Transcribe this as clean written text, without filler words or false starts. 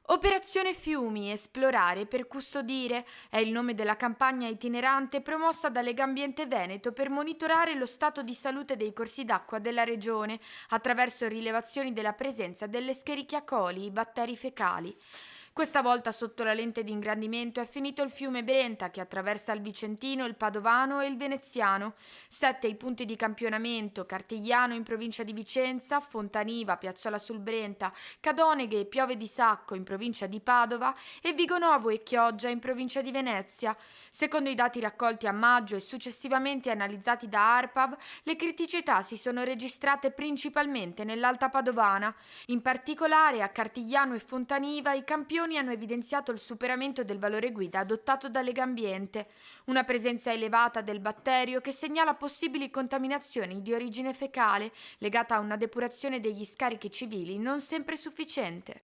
Operazione Fiumi, esplorare per custodire è il nome della campagna itinerante promossa da Legambiente Veneto per monitorare lo stato di salute dei corsi d'acqua della regione attraverso rilevazioni della presenza delle Escherichia coli, i batteri fecali. Questa volta sotto la lente di ingrandimento è finito il fiume Brenta che attraversa il Vicentino, il Padovano e il Veneziano. 7 i punti di campionamento: Cartigliano in provincia di Vicenza, Fontaniva, Piazzola sul Brenta, Cadoneghe e Piove di Sacco in provincia di Padova e Vigonovo e Chioggia in provincia di Venezia. Secondo i dati raccolti a maggio e successivamente analizzati da ARPAV, le criticità si sono registrate principalmente nell'Alta Padovana. In particolare a Cartigliano e Fontaniva i campioni hanno evidenziato il superamento del valore guida adottato da Legambiente, una presenza elevata del batterio che segnala possibili contaminazioni di origine fecale legata a una depurazione degli scarichi civili non sempre sufficiente.